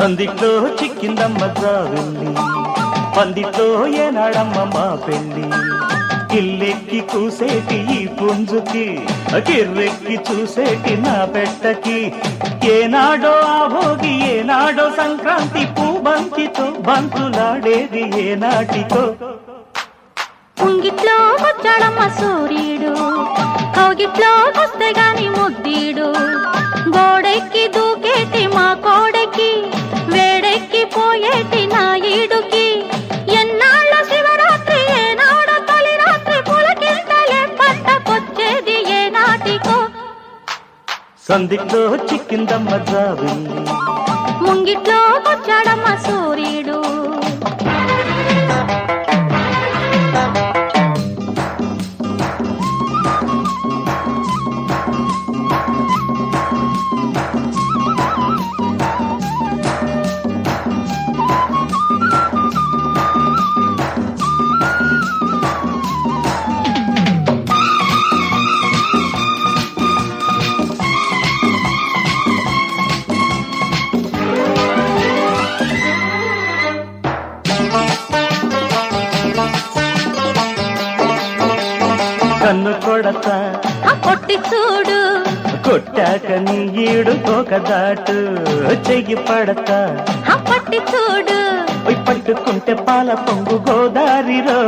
సందిట్లో చిక్కిందమ్మ జాబిల్లి, పందిట్లో ఏనాడమ్మ మా పెళ్ళి. కిల్లెక్కి కూసేటి ఈ పుంజుకి, కిర్రెక్కి చూసేటి నా పెట్టకి. ఏనాడో ఆ భోగి, ఏనాడో సంక్రాంతి, పూబంతితో బంతులాడేది ఏనాటితో. ఉంగిట్లో వచ్చాడమ్మ సూర్యుడు, కౌగిట్లో వస్తే గాని ముద్దీడు. గోడెక్కి దూకేటి మా కోడెక్కి, వేడెక్కి పోయేటి నా ఈడుకి. ఎన్నాళ్ళ శివరాత్రి, ఏనాడో తొలి రాత్రి, పులకింతలే పట్టకొచ్చేది ఏనాటికో. సందిట్లో చిక్కిందమ్మ జాబిల్లి, ముంగిట్లో వచ్చాడమ్మ సూర్యుడు. కన్ను కొడతా కొట్టి చూడు, కొట్టాక నీ ఈడు తోక దాటు. చెయ్యి పడతా పట్టి చూడు, పట్టుకుంటే పాల పొంగు గోదారిలో.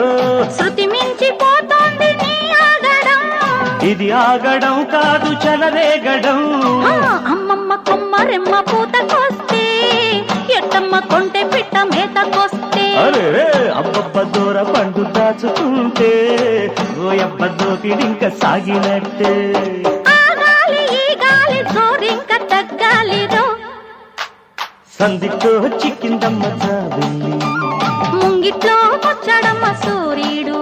శృతి మించి పోతోంది నీ ఆగడం. ఇది ఆగడం కాదు చలరేగడం. అమ్మమ్మ కొమ్మరెమ్మ పూతకొస్తే, ఎట్టమ్మ కొంటె పిట్ట మేతకొస్తే. అరే అబ్బబ్బ దూర పండు దాచుకుంటే, ఓయబ్బ దోపిడింక సాగినట్టే. ఆ గాలి ఈ గాలి జోరింక తగ్గాలిరో. సందిట్లో చిక్కిందమ్మ జాబిల్లి, ముంగిట్లో వచ్చాడమ్మ సూర్యుడు.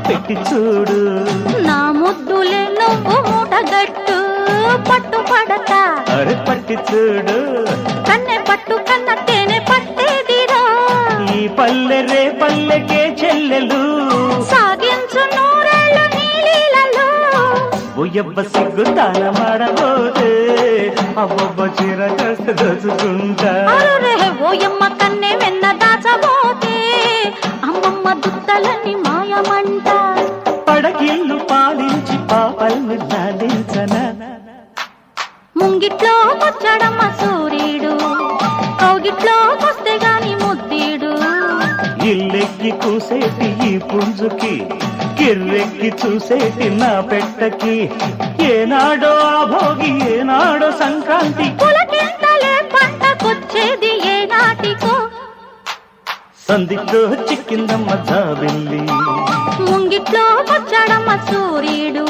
పెట్టి చూడు, నా ముద్దులే నువ్వు మూటగట్టు. పట్టు పడతా అరే పట్టి చూడు, కన్నె పట్టు కన్న తేనె పట్టేదిరా. ఈ పల్లె రే పల్లెకే చెల్లెలు, సాగించు నూరేళ్ళు నీలీలలో. ఓయబ్బ సిగ్గు తాన మాడబోతే, అబ్బబ్బ చీర కాస్త దోచుకుంటా. ఓయమ్మ కన్నె వెన్న దాచబోతే, అమ్మమ్మ దుత్తలని మాయమంట. పడగిల్లు పాలించి పాపల్ని లాలించనా. ముంగిట్లో వచ్చాడమ్మ సూర్యుడు, కౌగిట్లో వస్తే గాని ముద్దీడు. ఇల్లెక్కి కూసేటి ఈ పుంజుకి, కిర్రెక్కి చూసేటి నా పెట్టకి. ఏనాడో ఆ భోగి, ఏనాడో సంక్రాంతి, పులకింతలే పంటకొచ్చేది ఏనాటికో. సందిట్లో చిక్కిందమ్మ జాబిల్లి, ముంగిట్లో వచ్చాడమ్మ సూర్యుడు.